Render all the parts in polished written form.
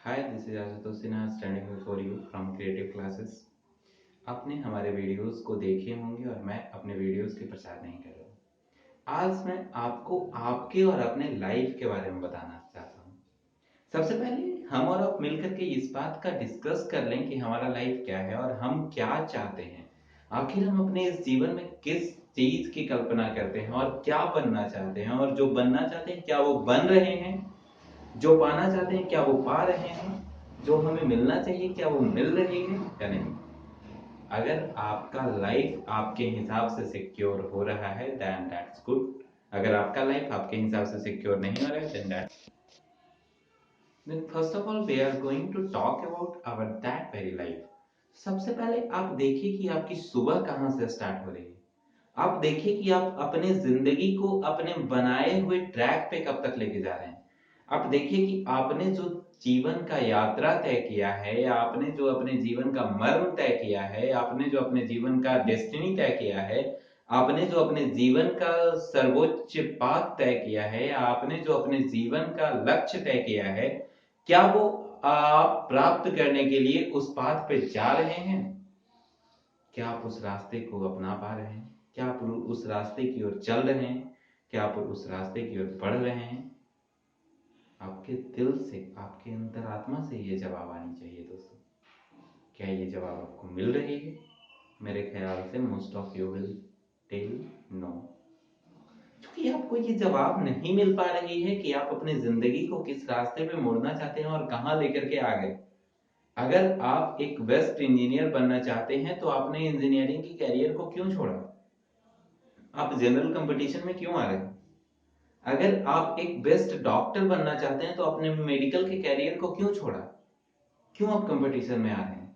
Hi, this is Ashutosh Sinha standing before you from creative classes. आपने हमारे videos को देखे होंगे और मैं अपने वीडियोस के प्रचार नहीं कर रहा हूँ। आज मैं आपको आपके और अपने लाइफ के बारे में बताना चाहता हूँ। सबसे पहले हम और आप मिलकर के इस बात का डिस्कस कर लें कि हमारा लाइफ क्या है और हम क्या चाहते हैं। आखिर हम अपने इस जीवन में किस चीज की कल्पना करते हैं और क्या बनना चाहते हैं, और जो बनना चाहते हैं क्या वो बन रहे हैं, जो पाना चाहते हैं क्या वो पा रहे हैं, जो हमें मिलना चाहिए क्या वो मिल रही है या नहीं। अगर आपका लाइफ आपके हिसाब से सिक्योर हो रहा है देन दैट्स गुड। अगर आपका लाइफ आपके हिसाब से सिक्योर नहीं हो रहा है then first of all we are going to talk about our that very life. सबसे पहले आप देखिए कि आपकी सुबह कहां से स्टार्ट हो रही है। आप देखिए कि आप अपने जिंदगी को अपने बनाए हुए ट्रैक पे कब तक लेके जा रहे हैं। आप देखिए कि आपने जो जीवन का यात्रा तय किया है, या आपने जो अपने जीवन का मर्म तय किया है, आपने जो अपने जीवन का डेस्टिनी तय किया है, आपने जो अपने जीवन का सर्वोच्च पाथ तय किया है, या आपने जो अपने जीवन का लक्ष्य तय किया है, क्या वो आप प्राप्त करने के लिए उस पाथ पे जा रहे हैं? क्या आप उस रास्ते को अपना पा रहे हैं? क्या आप उस रास्ते की ओर चल रहे हैं? क्या आप उस रास्ते की ओर बढ़ रहे हैं? आपके दिल से, आपके अंतरात्मा से ये जवाब आनी चाहिए दोस्तों। क्या ये जवाब आपको मिल रही है? मेरे ख्याल से most of you will tell no. क्योंकि आपको ये जवाब नहीं मिल पा रही है कि आप अपनी जिंदगी को किस रास्ते पे मोड़ना चाहते हैं और कहां लेकर के आ गए। अगर आप एक बेस्ट इंजीनियर बनना चाहते हैं तो आपने इंजीनियरिंग की कैरियर को क्यों छोड़ा? आप जनरल कंपटीशन में क्यों आ रहे हैं? अगर आप एक बेस्ट डॉक्टर बनना चाहते हैं तो आपने मेडिकल के कैरियर को क्यों छोड़ा? क्यों आप कंपटीशन में आ रहे हैं?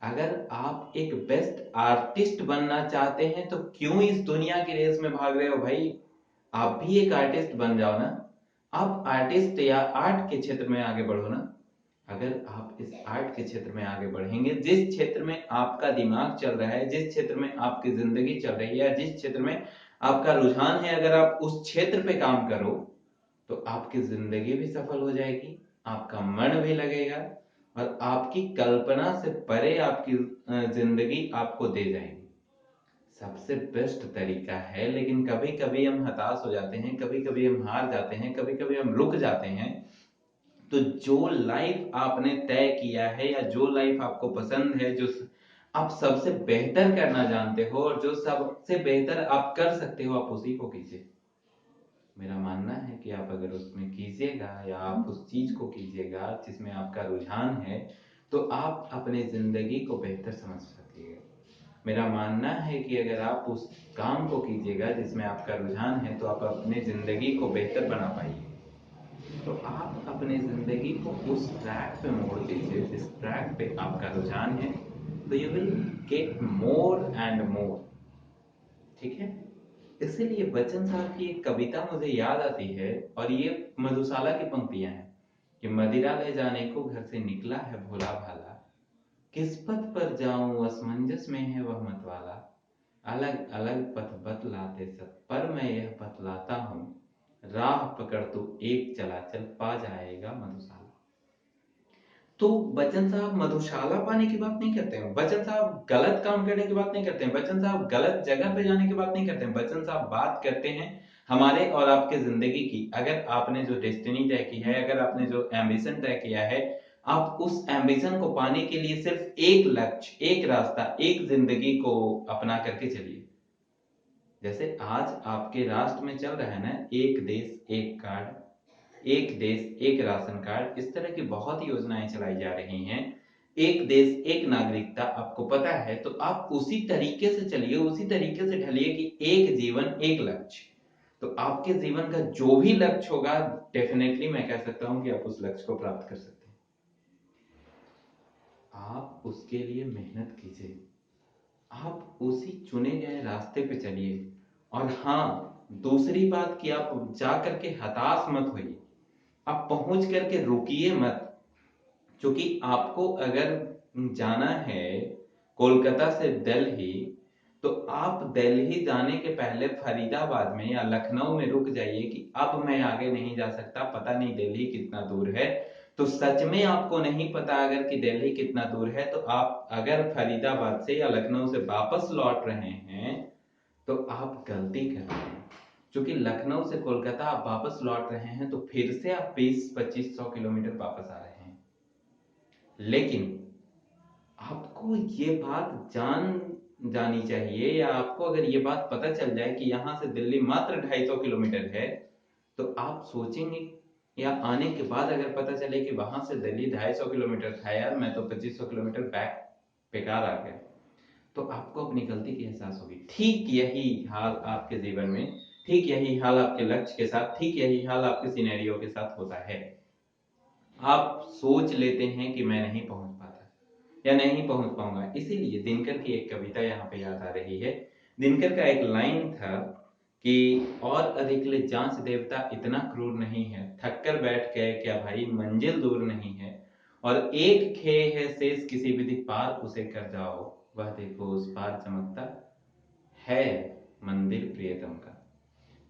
अगर आप एक बेस्ट आर्टिस्ट बनना चाहते हैं तो क्यों इस दुनिया की रेस में भाग रहे हो भाई? आप भी एक आर्टिस्ट बन जाओ ना। आप आर्टिस्ट या आर्ट के क्षेत्र में आगे बढ़ो ना। अगर आप इस आर्ट के क्षेत्र में आगे बढ़ेंगे, जिस क्षेत्र में आपका दिमाग चल रहा है, जिस क्षेत्र में आपकी जिंदगी चल रही है, जिस क्षेत्र में आपका रुझान है, अगर आप उस क्षेत्र पे काम करो तो आपकी जिंदगी भी सफल हो जाएगी, आपका मन भी लगेगा और आपकी कल्पना से परे आपकी जिंदगी आपको दे जाएगी। सबसे बेस्ट तरीका है, लेकिन कभी कभी हम हताश हो जाते हैं, कभी कभी हम हार जाते हैं, कभी कभी हम रुक जाते हैं। तो जो लाइफ आपने तय किया है या जो लाइफ आपको पसंद है, जो आप सबसे बेहतर करना जानते हो और जो सबसे बेहतर आप कर सकते हो, आप उसी को कीजिए। मेरा मानना है कि आप अगर उसमें कीजिएगा या आप उस चीज को कीजिएगा जिसमें आपका रुझान है, तो आप अपने जिंदगी को बेहतर समझ सकिएगा। मेरा मानना है कि अगर आप उस काम को कीजिएगा जिसमें आपका रुझान है तो आप अपने जिंदगी को बेहतर बना पाइए। तो आप अपने जिंदगी को उस ट्रैक पे मोड़ दीजिए जिस ट्रैक पे आपका रुझान है, तो you will get more and more. ठीक है। इसीलिए बच्चन साहब की एक कविता मुझे याद आती है, और ये मधुशाला की पंक्तियां हैं कि मदिरा ले जाने को घर से निकला है भोला भाला, किस पथ पर जाऊं असमंजस में है वह मतवाला, अलग अलग पथ बतलाते सब पर मैं यह बतलाता हूं, राह पकड़ तू एक चला चल पा जाएगा मधुशाला। तो बच्चन साहब मधुशाला पाने की बात नहीं करते हैं, बच्चन साहब गलत काम करने की बात नहीं करते हैं, बच्चन साहब गलत जगह पे जाने की बात नहीं करते हैं। बच्चन साहब बात करते हैं हमारे और आपके जिंदगी की। अगर आपने जो डेस्टिनी तय की है, अगर आपने जो एम्बिशन तय किया है, आप उस एम्बिशन को पाने के लिए सिर्फ एक लक्ष्य, एक रास्ता, एक जिंदगी को अपना करके चलिए। जैसे आज आपके राष्ट्र में चल रहा है ना, एक देश एक कार्ड, एक देश एक राशन कार्ड, इस तरह की बहुत योजनाएं चलाई जा रही हैं। एक देश एक नागरिकता आपको पता है, तो आप उसी तरीके से चलिए, उसी तरीके से ढलिए कि एक जीवन एक लक्ष्य। तो आपके जीवन का जो भी लक्ष्य होगा, डेफिनेटली मैं कह सकता हूं कि आप उस लक्ष्य को प्राप्त कर सकते हैं। आप उसके लिए मेहनत कीजिए, आप उसी चुने गए रास्ते पे चलिए। और हाँ, दूसरी बात कि आप जा करके हताश मत होइए, आप पहुंच करके रुकिए मत। क्योंकि आपको अगर जाना है कोलकाता से दिल्ली, तो आप दिल्ली जाने के पहले फरीदाबाद में या लखनऊ में रुक जाइए कि अब मैं आगे नहीं जा सकता, पता नहीं दिल्ली कितना दूर है, तो सच में आपको नहीं पता अगर कि दिल्ली कितना दूर है, तो आप अगर फरीदाबाद से या लखनऊ से वापस लौट रहे हैं तो आप गलती कर रहे हैं। क्योंकि लखनऊ से कोलकाता आप वापस लौट रहे हैं तो फिर से आप 20-2500 किलोमीटर वापस आ रहे हैं। लेकिन आपको ये बात जानी चाहिए, या आपको अगर ये बात पता चल जाए कि यहां से दिल्ली मात्र 250 किलोमीटर है, तो आप सोचेंगे, या आने के बाद अगर पता चले कि वहां से दिल्ली 250 किलोमीटर था, यार मैं तो 2500 किलोमीटर बैक बेकार आ गया, तो आपको अपनी गलती की एहसास होगी। ठीक यही हाल आपके जीवन में, ठीक यही हाल आपके लक्ष्य के साथ, ठीक यही हाल आपके सिनेरियो के साथ होता है। आप सोच लेते हैं कि मैं नहीं पहुंच पाता या नहीं पहुंच पाऊंगा। इसीलिए दिनकर की एक कविता यहाँ पे याद आ रही है। दिनकर का एक लाइन था कि और अधिक ले जांच देवता इतना क्रूर नहीं है, थक कर बैठ गए क्या भाई मंजिल दूर नहीं है, और एक खे है शेष किसी विधि पार उसे कर जाओ, वह देखो उस पार चमकता है मंदिर प्रियतम का।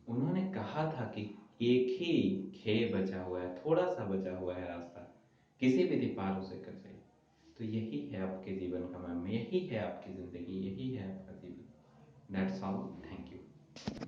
उन्होंने कहा था कि एक ही खे बचा हुआ है, थोड़ा सा बचा हुआ है रास्ता, किसी विधि पार उसे कर जाइए। तो यही है आपके जीवन का मर्म, यही है आपकी जिंदगी, यही है आपका जीवन। That's all. Thank you.